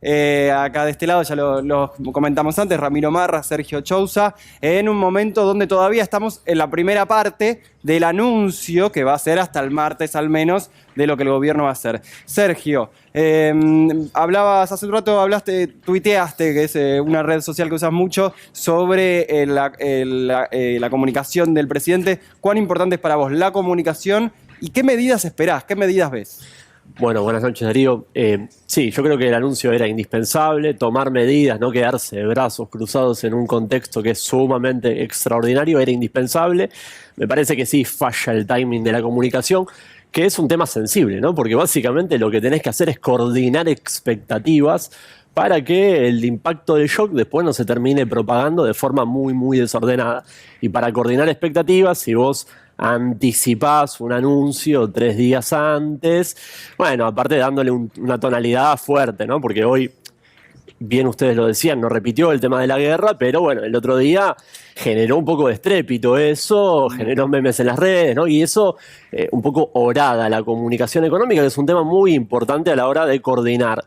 Acá de este lado, ya lo comentamos antes, Ramiro Marra, Sergio Chousa, en un momento donde todavía estamos en la primera parte del anuncio, que va a ser hasta el martes al menos, de lo que el gobierno va a hacer. Sergio, hablabas hace un rato, tuiteaste, que es una red social que usas mucho, sobre la comunicación del presidente. ¿Cuán importante es para vos la comunicación y qué medidas esperás, qué medidas ves? Bueno, buenas noches, Darío. Sí, yo creo que el anuncio era indispensable, tomar medidas, no quedarse de brazos cruzados en un contexto que es sumamente extraordinario, era indispensable. Me parece que sí falla el timing de la comunicación, que es un tema sensible, ¿no? Porque básicamente lo que tenés que hacer es coordinar expectativas para que el impacto del shock después no se termine propagando de forma muy, muy desordenada. Y para coordinar expectativas, si vos anticipás un anuncio 3 días antes, bueno, aparte dándole una tonalidad fuerte, ¿no? Porque hoy, bien ustedes lo decían, no repitió el tema de la guerra, pero bueno, el otro día generó un poco de estrépito eso, generó memes en las redes, ¿no? Y eso, un poco horada la comunicación económica, que es un tema muy importante a la hora de coordinar.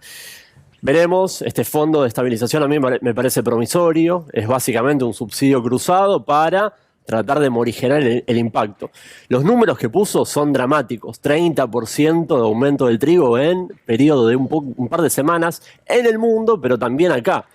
Veremos, este fondo de estabilización a mí me parece promisorio, es básicamente un subsidio cruzado para tratar de morigerar el impacto. Los números que puso son dramáticos, 30% de aumento del trigo en periodo de un par de semanas en el mundo, pero también acá.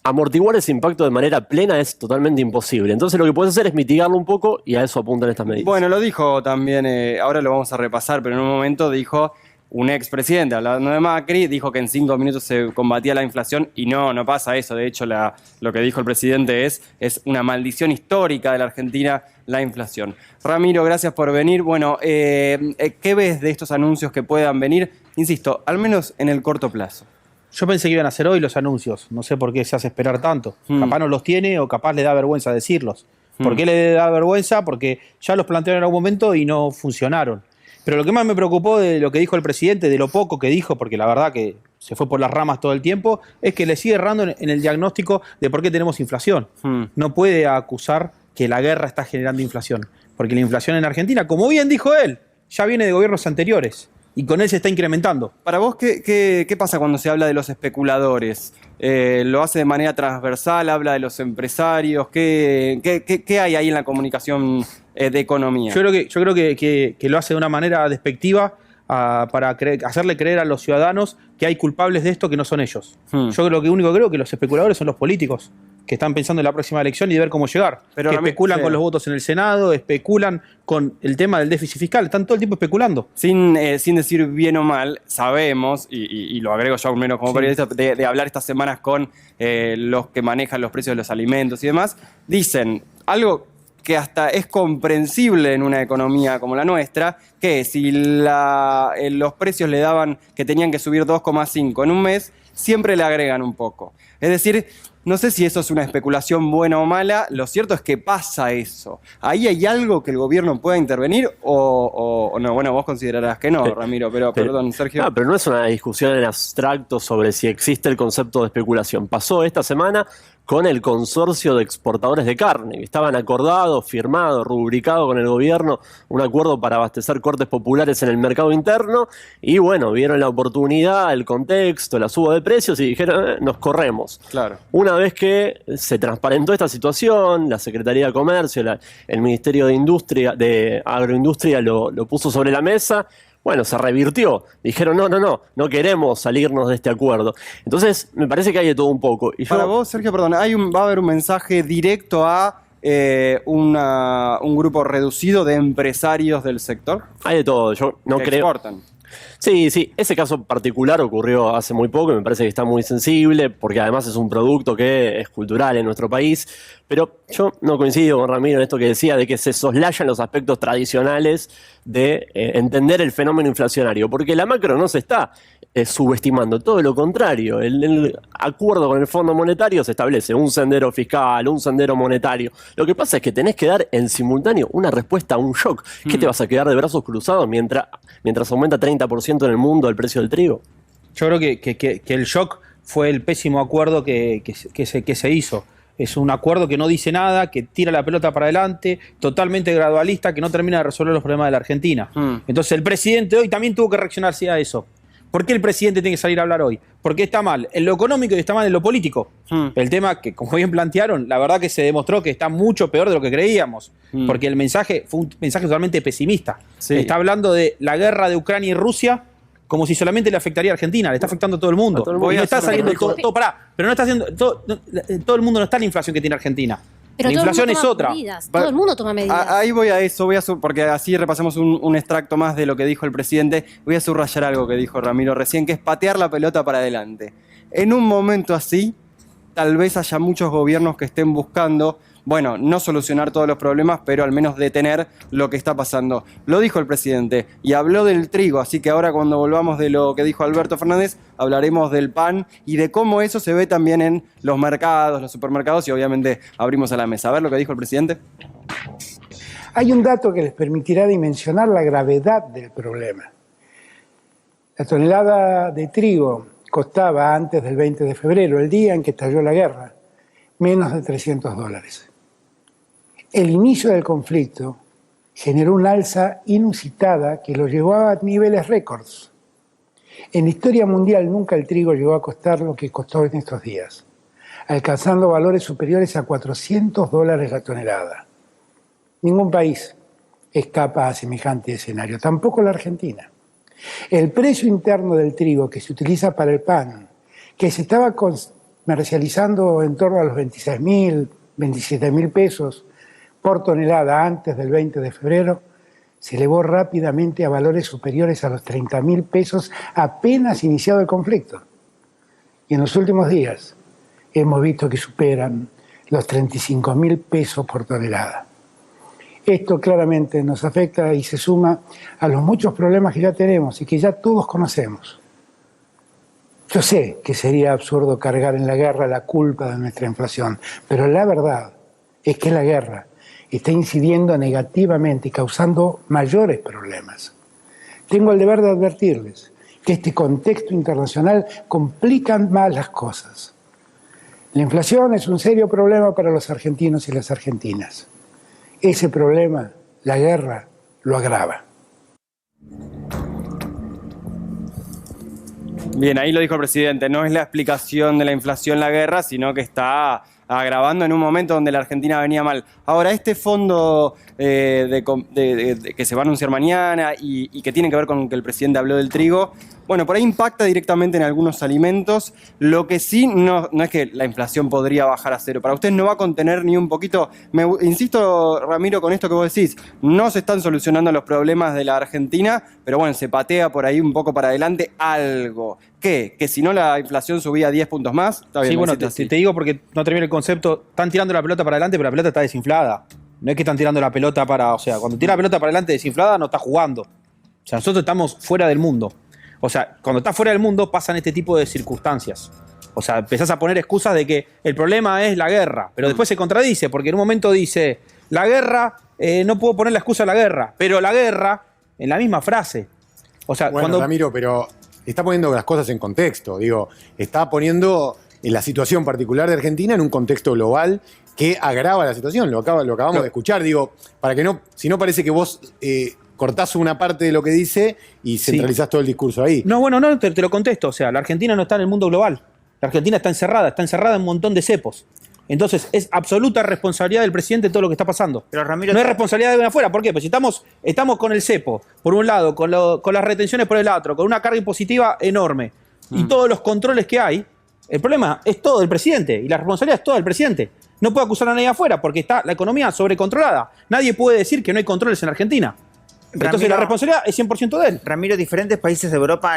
Amortiguar ese impacto de manera plena es totalmente imposible. Entonces lo que puedes hacer es mitigarlo un poco y a eso apuntan estas medidas. Bueno, lo dijo también, ahora lo vamos a repasar, pero en un momento dijo un expresidente, hablando de Macri, dijo que en 5 minutos se combatía la inflación y no pasa eso. De hecho, lo que dijo el presidente es una maldición histórica de la Argentina, la inflación. Ramiro, gracias por venir. Bueno, ¿qué ves de estos anuncios que puedan venir? Insisto, al menos en el corto plazo. Yo pensé que iban a hacer hoy los anuncios. No sé por qué se hace esperar tanto. Capaz no los tiene o capaz le da vergüenza decirlos. ¿Por qué le da vergüenza? Porque ya los plantearon en algún momento y no funcionaron. Pero lo que más me preocupó de lo que dijo el presidente, de lo poco que dijo, porque la verdad que se fue por las ramas todo el tiempo, es que le sigue errando en el diagnóstico de por qué tenemos inflación. No puede acusar que la guerra está generando inflación, porque la inflación en Argentina, como bien dijo él, ya viene de gobiernos anteriores y con él se está incrementando. Para vos, ¿qué pasa cuando se habla de los especuladores? ¿Lo hace de manera transversal? ¿Habla de los empresarios? ¿Qué hay ahí en la comunicación de economía? Yo creo que lo hace de una manera despectiva para hacerle creer a los ciudadanos que hay culpables de esto que no son ellos. Yo creo que los especuladores son los políticos, que están pensando en la próxima elección y de ver cómo llegar. Pero que especulan con los votos en el Senado, especulan con el tema del déficit fiscal, están todo el tiempo especulando. Sin decir bien o mal, sabemos, y lo agrego yo al menos como periodista, de hablar estas semanas con los que manejan los precios de los alimentos y demás, dicen algo que hasta es comprensible en una economía como la nuestra, que si los precios le daban que tenían que subir 2,5 en un mes, siempre le agregan un poco. Es decir, no sé si eso es una especulación buena o mala, lo cierto es que pasa eso. ¿Ahí hay algo que el gobierno pueda intervenir o no? Bueno, vos considerarás que no, Ramiro, pero perdón, Sergio. Pero no es una discusión en abstracto sobre si existe el concepto de especulación. Pasó esta semana con el consorcio de exportadores de carne, que estaban acordados, firmados, rubricados con el gobierno, un acuerdo para abastecer cortes populares en el mercado interno, y bueno, vieron la oportunidad, el contexto, la suba de precios y dijeron, nos corremos. Claro. Una vez que se transparentó esta situación, la Secretaría de Comercio, el Ministerio de Agroindustria lo puso sobre la mesa. Bueno, se revirtió. Dijeron, no queremos salirnos de este acuerdo. Entonces, me parece que hay de todo un poco. Y para vos, Sergio, perdón, va a haber un mensaje directo a un grupo reducido de empresarios del sector. Hay de todo. Yo no creo. Exportan. Sí, ese caso particular ocurrió hace muy poco y me parece que está muy sensible porque además es un producto que es cultural en nuestro país, pero yo no coincido con Ramiro en esto que decía de que se soslayan los aspectos tradicionales de entender el fenómeno inflacionario, porque la macro no se está subestimando, todo lo contrario. El acuerdo con el Fondo Monetario se establece un sendero fiscal, un sendero monetario. Lo que pasa es que tenés que dar en simultáneo una respuesta a un shock. ¿Qué te vas a quedar de brazos cruzados mientras aumenta 30% en el mundo el precio del trigo? Yo creo que el shock fue el pésimo acuerdo que se hizo. Es un acuerdo que no dice nada, que tira la pelota para adelante, totalmente gradualista, que no termina de resolver los problemas de la Argentina. Entonces el presidente hoy también tuvo que reaccionar a eso. ¿Por qué el presidente tiene que salir a hablar hoy? Porque está mal en lo económico y está mal en lo político. El tema que, como bien plantearon, la verdad que se demostró que está mucho peor de lo que creíamos. Porque el mensaje fue un mensaje totalmente pesimista. Sí. Está hablando de la guerra de Ucrania y Rusia como si solamente le afectaría a Argentina, le está afectando a todo el mundo. Y no está saliendo todo, pero no está haciendo, todo el mundo no está en la inflación que tiene Argentina. Pero la inflación es otra. Todo el mundo toma medidas. Ahí voy a eso, porque así repasamos un extracto más de lo que dijo el presidente. Voy a subrayar algo que dijo Ramiro recién, que es patear la pelota para adelante. En un momento así, tal vez haya muchos gobiernos que estén buscando, bueno, no solucionar todos los problemas, pero al menos detener lo que está pasando. Lo dijo el presidente y habló del trigo, así que ahora cuando volvamos de lo que dijo Alberto Fernández, hablaremos del pan y de cómo eso se ve también en los mercados, los supermercados y obviamente abrimos a la mesa. A ver lo que dijo el presidente. Hay un dato que les permitirá dimensionar la gravedad del problema. La tonelada de trigo costaba antes del 20 de febrero, el día en que estalló la guerra, menos de $300. El inicio del conflicto generó una alza inusitada que lo llevó a niveles récords. En la historia mundial nunca el trigo llegó a costar lo que costó en estos días, alcanzando valores superiores a $400 la tonelada. Ningún país escapa a semejante escenario, tampoco la Argentina. El precio interno del trigo que se utiliza para el pan, que se estaba comercializando en torno a los 26.000, 27.000 pesos por tonelada antes del 20 de febrero, se elevó rápidamente a valores superiores a los 30.000 pesos apenas iniciado el conflicto. Y en los últimos días hemos visto que superan los 35.000 pesos por tonelada. Esto claramente nos afecta y se suma a los muchos problemas que ya tenemos y que ya todos conocemos. Yo sé que sería absurdo cargar en la guerra la culpa de nuestra inflación, pero la verdad es que la guerra está incidiendo negativamente y causando mayores problemas. Tengo el deber de advertirles que este contexto internacional complica más las cosas. La inflación es un serio problema para los argentinos y las argentinas. Ese problema, la guerra, lo agrava. Bien, ahí lo dijo el presidente, no es la explicación de la inflación la guerra, sino que está agravando en un momento donde la Argentina venía mal. Ahora, este fondo que se va a anunciar mañana y que tiene que ver con que el presidente habló del trigo, bueno, por ahí impacta directamente en algunos alimentos. Lo que sí, no es que la inflación podría bajar a cero. Para usted no va a contener ni un poquito. Insisto, Ramiro, con esto que vos decís, no se están solucionando los problemas de la Argentina, pero bueno, se patea por ahí un poco para adelante algo. ¿Qué? ¿Que si no la inflación subía 10 puntos más? Está bien, sí, bueno, te digo porque no termina el concepto. Están tirando la pelota para adelante, pero la pelota está desinflada. No es que están tirando la pelota para... O sea, cuando tira la pelota para adelante desinflada, no está jugando. O sea, nosotros estamos fuera del mundo. O sea, cuando estás fuera del mundo pasan este tipo de circunstancias. O sea, empezás a poner excusas de que el problema es la guerra, pero después se contradice, porque en un momento dice, la guerra, no puedo poner la excusa de la guerra, pero la guerra, en la misma frase. O sea, bueno, Ramiro, pero está poniendo las cosas en contexto. Digo, está poniendo la situación particular de Argentina en un contexto global que agrava la situación. Lo acabamos de escuchar. Digo, para que no, si no parece que vos cortás una parte de lo que dice y centralizás todo el discurso ahí. No, bueno, no, te lo contesto. O sea, la Argentina no está en el mundo global. La Argentina está encerrada en un montón de cepos. Entonces, es absoluta responsabilidad del presidente todo lo que está pasando. Pero Ramiro, no es responsabilidad de afuera. ¿Por qué? Pues si estamos con el cepo, por un lado, con las retenciones por el otro, con una carga impositiva enorme y todos los controles que hay, el problema es todo del presidente y la responsabilidad es toda del presidente. No puede acusar a nadie afuera porque está la economía sobrecontrolada. Nadie puede decir que no hay controles en Argentina. Entonces Ramiro, la responsabilidad es 100% de él. Ramiro, diferentes países de Europa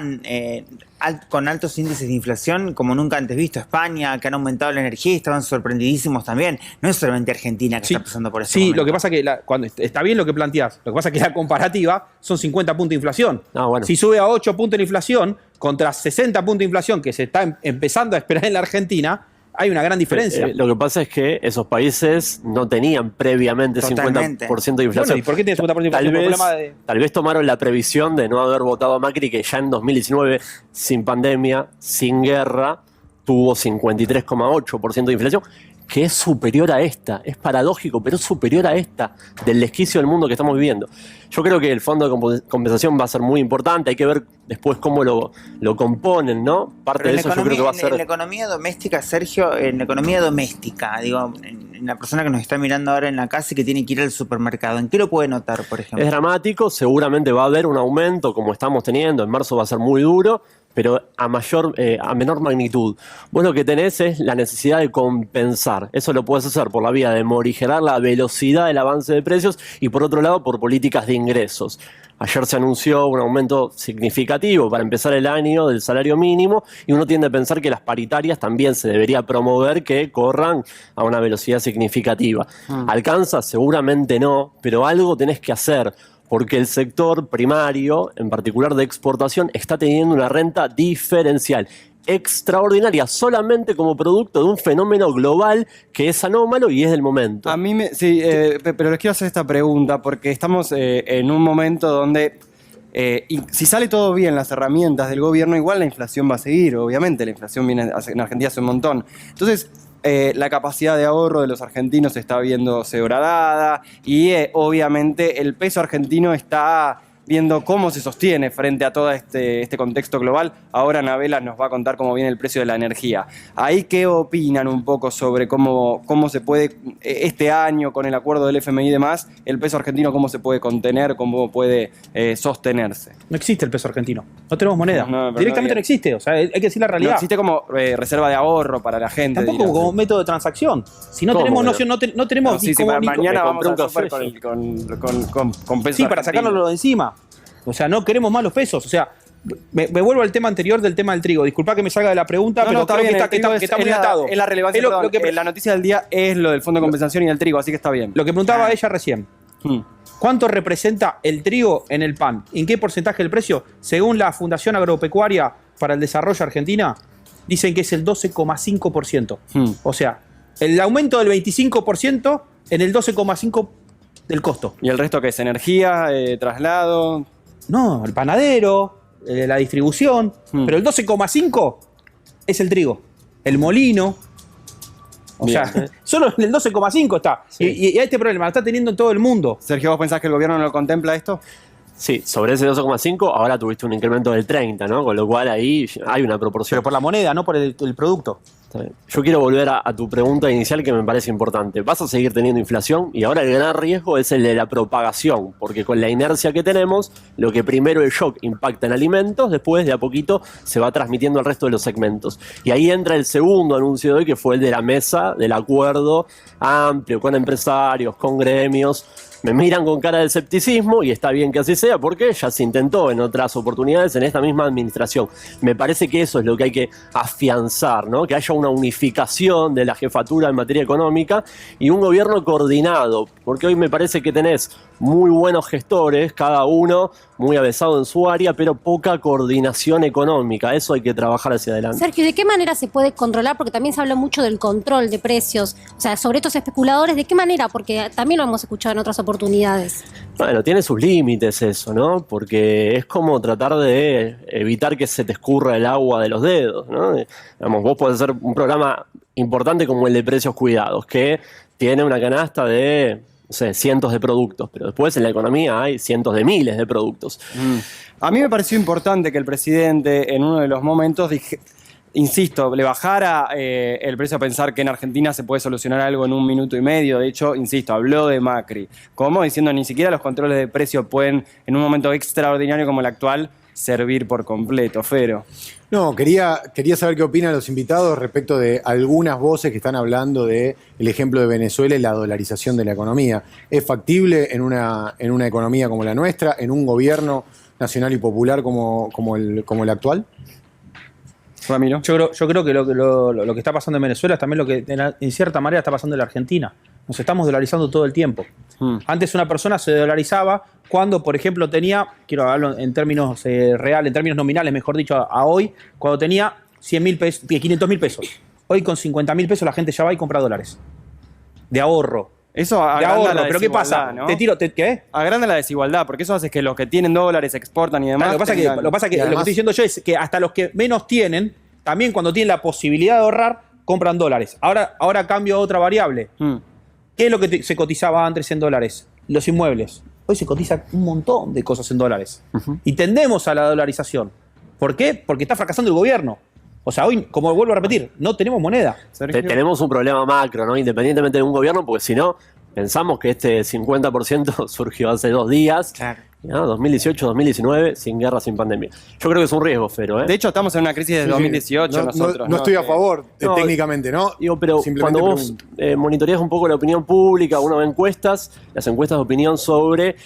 con altos índices de inflación como nunca antes visto. España, que han aumentado la energía y estaban sorprendidísimos también. No es solamente Argentina que está pasando por eso. Sí, momento. Lo que pasa es que cuando está bien lo que planteás, lo que pasa es que la comparativa son 50 puntos de inflación. Bueno. Si sube a 8 puntos de inflación contra 60 puntos de inflación que se está empezando a esperar en la Argentina, hay una gran diferencia. Lo que pasa es que esos países no tenían previamente Totalmente. 50% de inflación. Bueno, ¿y por qué tiene 50% de inflación? Tal vez tomaron la previsión de no haber votado a Macri, que ya en 2019, sin pandemia, sin guerra, tuvo 53,8% de inflación, que es superior a esta. Es paradójico, pero es superior a esta, del desquicio del mundo que estamos viviendo. Yo creo que el fondo de compensación va a ser muy importante. Hay que ver después cómo lo componen, ¿no? Parte de eso yo creo que va a ser... En la economía doméstica, Sergio, en la economía doméstica, digo, en la persona que nos está mirando ahora en la casa y que tiene que ir al supermercado, ¿en qué lo puede notar, por ejemplo? Es dramático, seguramente va a haber un aumento como estamos teniendo. En marzo va a ser muy duro, pero a menor magnitud. Vos lo que tenés es la necesidad de compensar. Eso lo puedes hacer por la vía de morigerar la velocidad del avance de precios y por otro lado por políticas de ingresos. Ayer se anunció un aumento significativo para empezar el año del salario mínimo y uno tiende a pensar que las paritarias también se debería promover que corran a una velocidad significativa. ¿Alcanza? Seguramente no, pero algo tenés que hacer. Porque el sector primario, en particular de exportación, está teniendo una renta diferencial, extraordinaria, solamente como producto de un fenómeno global que es anómalo y es del momento. A mí sí, pero les quiero hacer esta pregunta porque estamos en un momento donde y si sale todo bien las herramientas del gobierno, igual la inflación va a seguir, obviamente, la inflación viene en Argentina hace un montón. Entonces, la capacidad de ahorro de los argentinos está viéndose horadada y obviamente el peso argentino está viendo cómo se sostiene frente a todo este contexto global. Ahora Anabela nos va a contar cómo viene el precio de la energía. ¿Ahí qué opinan un poco sobre cómo se puede, este año con el acuerdo del FMI y demás, el peso argentino cómo se puede contener, cómo puede sostenerse? No existe el peso argentino. No tenemos moneda. No, Directamente no existe. O sea, hay que decir la No realidad. existe como reserva de ahorro para la gente. Tampoco diría. como método de transacción. Si no ¿Cómo, tenemos boludo? noción, no tenemos No, sí, ni sí, cómo- ni mañana me vamos compré a un super café, con peso Sí, para argentino. sacárnoslo de encima. O sea, no queremos más los pesos. O sea, me vuelvo al tema anterior del tema del trigo. Disculpa que me salga de la pregunta, pero está creo bien, que el trigo está muy la- atado. Es la relevancia, Es lo perdón, que- la noticia del día es lo del Fondo de Compensación y el trigo, así que está bien. Lo que preguntaba ella recién. Hmm. ¿Cuánto representa el trigo en el pan? ¿En qué porcentaje del precio? Según la Fundación Agropecuaria para el Desarrollo Argentina, dicen que es el 12,5%. O sea, el aumento del 25% en el 12,5% del costo. ¿Y el resto qué es? ¿Energía? ¿Traslado? No, el panadero, la distribución, pero el 12,5% es el trigo. El molino. O Bien. sea, solo en el 12,5% está. Sí. Y este problema lo está teniendo en todo el mundo. Sergio, ¿vos pensás que el gobierno no lo contempla esto? Sí, sobre ese 12,5 ahora tuviste un incremento del 30, ¿no? Con lo cual ahí hay una proporción. Pero por la moneda, no por el producto. Está bien. Yo quiero volver a tu pregunta inicial que me parece importante. ¿Vas a seguir teniendo inflación? Y ahora el gran riesgo es el de la propagación, porque con la inercia que tenemos, lo que primero el shock impacta en alimentos, después de a poquito se va transmitiendo al resto de los segmentos. Y ahí entra el segundo anuncio de hoy, que fue el de la mesa del acuerdo amplio con empresarios, con gremios. Me miran con cara de escepticismo y está bien que así sea porque ya se intentó en otras oportunidades en esta misma administración. Me parece que eso es lo que hay que afianzar, ¿no? Que haya una unificación de la jefatura en materia económica y un gobierno coordinado, porque hoy me parece que tenés muy buenos gestores, cada uno muy avesado en su área, pero poca coordinación económica. Eso hay que trabajar hacia adelante. Sergio, ¿de qué manera se puede controlar? Porque también se habla mucho del control de precios, o sea, sobre estos especuladores, ¿de qué manera? Porque también lo hemos escuchado en otras oportunidades. Bueno, tiene sus límites eso, ¿no? Porque es como tratar de evitar que se te escurra el agua de los dedos, ¿no? Digamos, vos podés hacer un programa importante como el de precios cuidados, que tiene una canasta de, no sé, cientos de productos, pero después en la economía hay cientos de miles de productos. A mí me pareció importante que el presidente en uno de los momentos insisto, le bajara el precio a pensar que en Argentina se puede solucionar algo en 1 minuto y medio. De hecho, insisto, habló de Macri. Como diciendo, ni siquiera los controles de precio pueden, en un momento extraordinario como el actual, servir por completo. Fero. No, quería saber qué opinan los invitados respecto de algunas voces que están hablando del ejemplo de Venezuela y la dolarización de la economía. ¿Es factible en una economía como la nuestra, en un gobierno nacional y popular como el actual? Ramiro. Yo creo que lo que está pasando en Venezuela es también lo que en cierta manera está pasando en la Argentina. Nos estamos dolarizando todo el tiempo. Antes una persona se dolarizaba cuando, por ejemplo, tenía, quiero hablarlo en términos reales, en términos nominales, mejor dicho, a hoy, cuando tenía 100.000 pesos, 500.000 pesos. Hoy con 50.000 pesos la gente ya va y compra dólares. De ahorro. Eso De agranda ahorro, la pero ¿qué pasa? desigualdad, ¿no? ¿Qué? Agranda la desigualdad, porque eso hace que los que tienen dólares exportan y demás. Claro, lo que pasa que y lo que además- estoy diciendo yo es que hasta los que menos tienen, también cuando tienen la posibilidad de ahorrar, compran dólares. Ahora cambio a otra variable. ¿Qué es lo que se cotizaba antes en dólares? Los inmuebles. Hoy se cotiza un montón de cosas en dólares. Y tendemos a la dolarización. ¿Por qué? Porque está fracasando el gobierno. O sea, hoy, como vuelvo a repetir, no tenemos moneda. Tenemos un problema macro, ¿no? Independientemente de un gobierno, porque si no, pensamos que este 50% surgió hace 2 días. Claro. ¿No? 2018, 2019, sin guerra, sin pandemia. Yo creo que es un riesgo, Fero, ¿eh? De hecho, estamos en una crisis de 2018 nosotros. No estoy a favor, No, técnicamente, ¿no? Digo, pero Simplemente cuando vos monitoreas un poco la opinión pública, uno ve encuestas, las encuestas de opinión sobre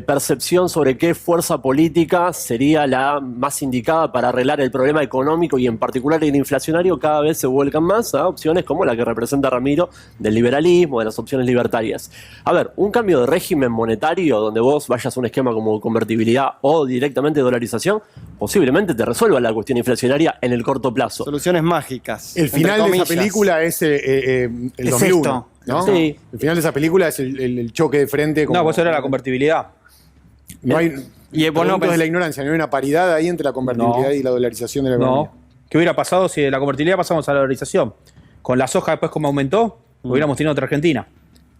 percepción sobre qué fuerza política sería la más indicada para arreglar el problema económico y en particular el inflacionario, cada vez se vuelcan más a opciones como la que representa Ramiro del liberalismo, de las opciones libertarias. A ver, un cambio de régimen monetario donde vos vayas a un esquema como convertibilidad o directamente dolarización, posiblemente te resuelva la cuestión inflacionaria en el corto plazo. Soluciones mágicas. El final de esa película es el 2001. ¿No? Sí. El final de esa película es el choque de frente. No, pues era la convertibilidad. No hay, Y vos no de la ignorancia, no hay una paridad ahí entre la convertibilidad y la dolarización de la economía. No. ¿Qué hubiera pasado si de la convertibilidad pasamos a la dolarización? Con la soja después como aumentó, hubiéramos tenido otra Argentina.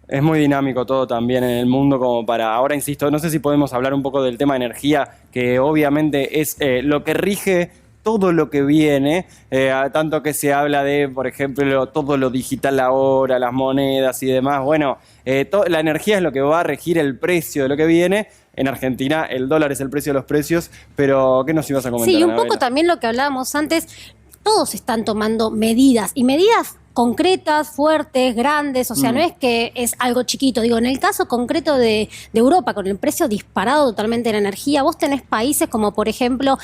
Es muy dinámico todo también en el mundo como para... Ahora, insisto, no sé si podemos hablar un poco del tema de energía, que obviamente es lo que rige todo lo que viene, tanto que se habla de, por ejemplo, todo lo digital ahora, las monedas y demás. Bueno, la energía es lo que va a regir el precio de lo que viene. En Argentina el dólar es el precio de los precios, pero ¿qué nos ibas a comentar? Sí, un poco Anabela? también lo que hablábamos antes, todos están tomando medidas, y medidas concretas, fuertes, grandes, o sea, no es que es algo chiquito. Digo, en el caso concreto de Europa, con el precio disparado totalmente de la energía, vos tenés países como, por ejemplo,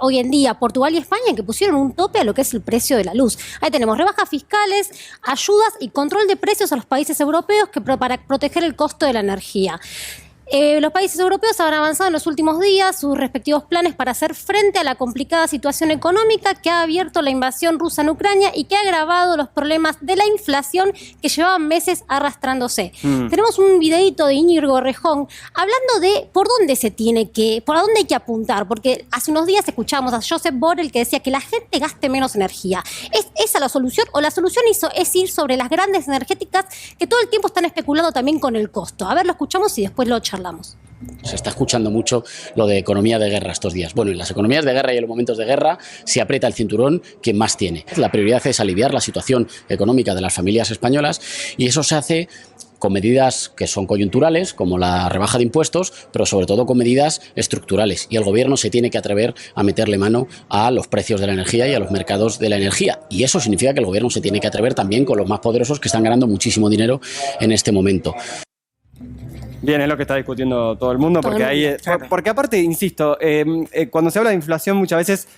hoy en día Portugal y España, que pusieron un tope a lo que es el precio de la luz. Ahí tenemos rebajas fiscales, ayudas y control de precios a los países europeos para proteger el costo de la energía. Los países europeos han avanzado en los últimos días sus respectivos planes para hacer frente a la complicada situación económica que ha abierto la invasión rusa en Ucrania y que ha agravado los problemas de la inflación que llevaban meses arrastrándose. Tenemos un videíto de Íñigo Rejón hablando de por dónde hay que apuntar, porque hace unos días escuchábamos a Josep Borrell que decía que la gente gaste menos energía. ¿Es esa la solución? ¿O la solución es ir sobre las grandes energéticas que todo el tiempo están especulando también con el costo? A ver, lo escuchamos y después lo charlamos. Se está escuchando mucho lo de economía de guerra estos días. Bueno, en las economías de guerra y en los momentos de guerra se aprieta el cinturón quien más tiene. La prioridad es aliviar la situación económica de las familias españolas y eso se hace con medidas que son coyunturales, como la rebaja de impuestos, pero sobre todo con medidas estructurales. Y el gobierno se tiene que atrever a meterle mano a los precios de la energía y a los mercados de la energía. Y eso significa que el gobierno se tiene que atrever también con los más poderosos que están ganando muchísimo dinero en este momento. Bien, es lo que está discutiendo todo el mundo, porque aparte, insisto, cuando se habla de inflación muchas veces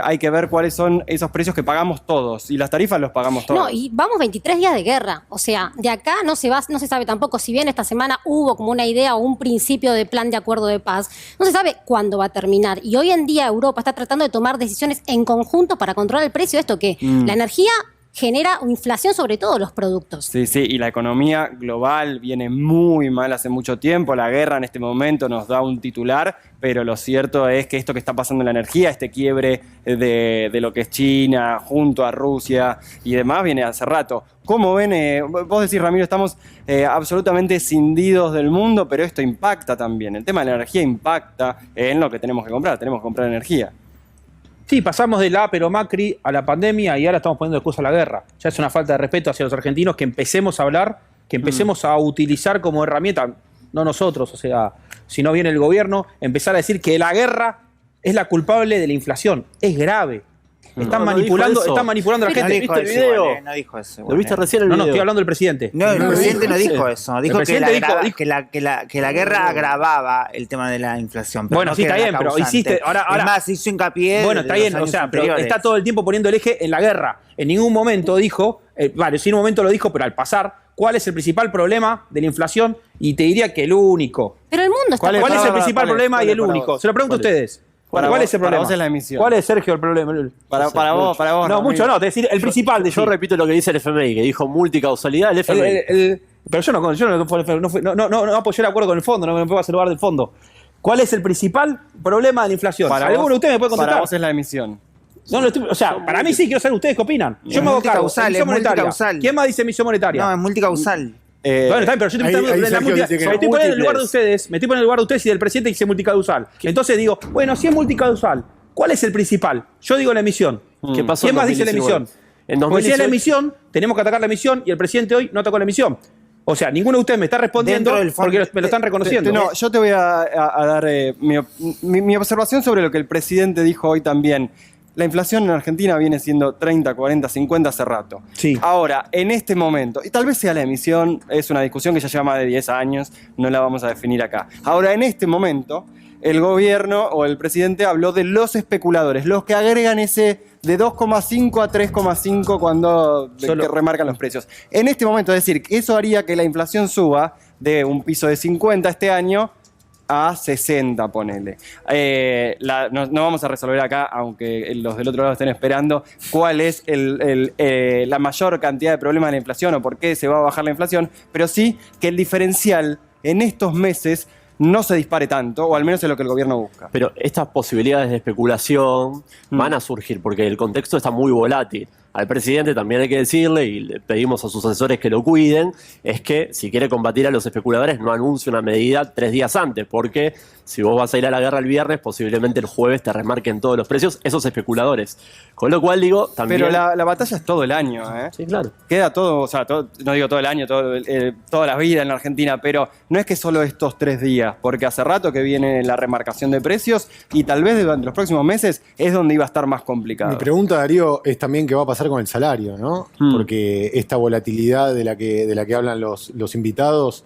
hay que ver cuáles son esos precios que pagamos todos, y las tarifas los pagamos todos. No, y vamos 23 días de guerra, o sea, de acá no se sabe tampoco, si bien esta semana hubo como una idea o un principio de plan de acuerdo de paz, no se sabe cuándo va a terminar, y hoy en día Europa está tratando de tomar decisiones en conjunto para controlar el precio de esto, que la energía genera inflación sobre todos los productos. Sí, y la economía global viene muy mal hace mucho tiempo. La guerra en este momento nos da un titular, pero lo cierto es que esto que está pasando en la energía, este quiebre de lo que es China junto a Rusia y demás, viene hace rato. ¿Cómo ven? Vos decís, Ramiro, estamos absolutamente escindidos del mundo, pero esto impacta también. El tema de la energía impacta en lo que tenemos que comprar. Tenemos que comprar energía. Sí, pasamos de la pero Macri a la pandemia y ahora estamos poniendo excusa a la guerra. Ya es una falta de respeto hacia los argentinos que empecemos a hablar, que empecemos a utilizar como herramienta, no nosotros, o sea, si no viene el gobierno, empezar a decir que la guerra es la culpable de la inflación. Es grave. Están manipulando a la gente. ¿Viste el video? No dijo eso. ¿Lo viste recién el video? No, estoy hablando del presidente. No, el presidente no dijo eso. Dijo que la dijo guerra agravaba el tema de la inflación. Pero bueno, no sí, que está era bien, la pero causante. hiciste. Ahora, es más, hizo hincapié. Bueno, está bien, o sea, pero está todo el tiempo poniendo el eje en la guerra. En ningún momento dijo, sí, en un momento lo dijo, pero al pasar, ¿cuál es el principal problema de la inflación? Y te diría que el único. Pero el mundo está... ¿Cuál es el principal problema y el único? Se lo pregunto a ustedes. ¿Cuál es el problema? Para vos es la emisión. ¿Cuál es, Sergio, el problema? Para vos. No, mucho no, te decir el principal. Yo repito lo que dice el FMI, que dijo multicausalidad el FMI. Pero yo no apoyé el acuerdo con el fondo, no me puedo hacer lugar del fondo. ¿Cuál es el principal problema de la inflación? ¿Alguno de ustedes me puede contestar? Para vos es la emisión. No, o sea, para mí sí, quiero saber ustedes qué opinan. Yo me hago cargo. multicausal, Emisión es monetaria. multicausal. ¿Quién más dice emisión monetaria? No, es multicausal. Bueno, está bien, pero yo te ahí estoy Sergio dice que me estoy no. poniendo en el lugar de ustedes, me estoy poniendo en el lugar de ustedes y del presidente dice multicausal. Entonces digo, bueno, si es multicausal, ¿cuál es el principal? Yo digo la emisión. ¿Qué pasó ¿Quién en más dice la 2019? emisión? En Porque si es la 2018 emisión, tenemos que atacar la emisión y el presidente hoy no atacó la emisión. O sea, ninguno de ustedes me está respondiendo Dentro del fondo- porque me lo están reconociendo. No, yo te voy a dar mi observación sobre lo que el presidente dijo hoy también. La inflación en Argentina viene siendo 30, 40, 50 hace rato. Sí. Ahora, en este momento, y tal vez sea la emisión, es una discusión que ya lleva más de 10 años, no la vamos a definir acá. Ahora, en este momento, el gobierno o el presidente habló de los especuladores, los que agregan ese de 2,5 a 3,5 cuando que remarcan los precios. En este momento, es decir, eso haría que la inflación suba de un piso de 50 este año a 60, ponele. No vamos a resolver acá, aunque los del otro lado estén esperando, cuál es la mayor cantidad de problemas de la inflación o por qué se va a bajar la inflación, pero sí que el diferencial en estos meses no se dispare tanto, o al menos es lo que el gobierno busca. Pero estas posibilidades de especulación van a surgir porque el contexto está muy volátil. Al presidente también hay que decirle, y le pedimos a sus asesores que lo cuiden, es que si quiere combatir a los especuladores no anuncie una medida 3 días antes, porque si vos vas a ir a la guerra el viernes, posiblemente el jueves te remarquen todos los precios esos especuladores. Con lo cual digo, también... Pero la batalla es todo el año, ¿eh? Sí, claro. Queda todo, o sea, no digo todo el año, toda la vida en la Argentina, pero no es que solo estos 3 días, porque hace rato que viene la remarcación de precios y tal vez durante los próximos meses es donde iba a estar más complicado. Mi pregunta, Darío, es también qué va a pasar con el salario, ¿no? Porque esta volatilidad de la que hablan los invitados,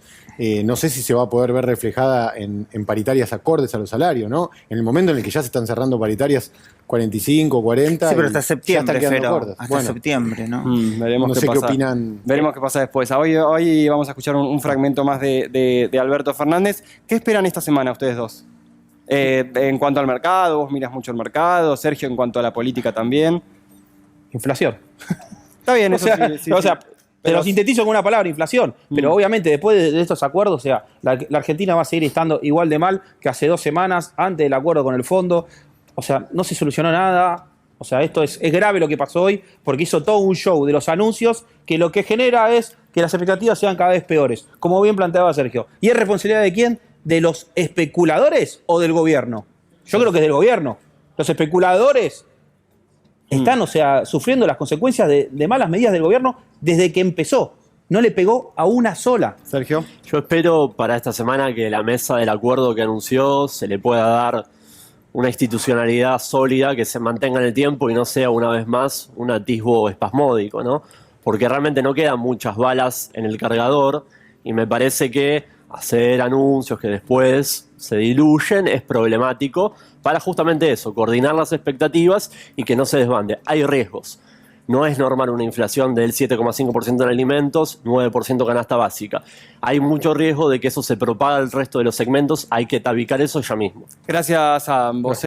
no sé si se va a poder ver reflejada en paritarias acordes a los salarios, ¿no? En el momento en el que ya se están cerrando paritarias 45, 40. Sí, pero y hasta ya septiembre, están quedando Fero. acordes. Hasta Bueno, septiembre, ¿no? Veremos no qué sé qué pasa. opinan. Veremos qué pasa después. Hoy vamos a escuchar un fragmento más de Alberto Fernández. ¿Qué esperan esta semana ustedes dos? En cuanto al mercado, vos miras mucho el mercado, Sergio en cuanto a la política también. Inflación. Está bien, O eso sea, sí. o sea, Pero pero sintetizo con una palabra, inflación. Pero obviamente después de estos acuerdos, o sea, la Argentina va a seguir estando igual de mal que hace 2 semanas antes del acuerdo con el fondo. O sea, no se solucionó nada. O sea, esto es grave lo que pasó hoy porque hizo todo un show de los anuncios que lo que genera es que las expectativas sean cada vez peores, como bien planteaba Sergio. ¿Y es responsabilidad de quién? ¿De los especuladores o del gobierno? Yo creo que es del gobierno. Los especuladores están, o sea, sufriendo las consecuencias de malas medidas del gobierno desde que empezó. No le pegó a una sola. Sergio. Yo espero para esta semana que la mesa del acuerdo que anunció se le pueda dar una institucionalidad sólida que se mantenga en el tiempo y no sea una vez más un atisbo espasmódico, ¿no? Porque realmente no quedan muchas balas en el cargador y me parece que hacer anuncios que después se diluyen es problemático para justamente eso, coordinar las expectativas y que no se desbande. Hay riesgos. No es normal una inflación del 7,5% en alimentos, 9% canasta básica. Hay mucho riesgo de que eso se propague al resto de los segmentos. Hay que tabicar eso ya mismo. Gracias a ambos.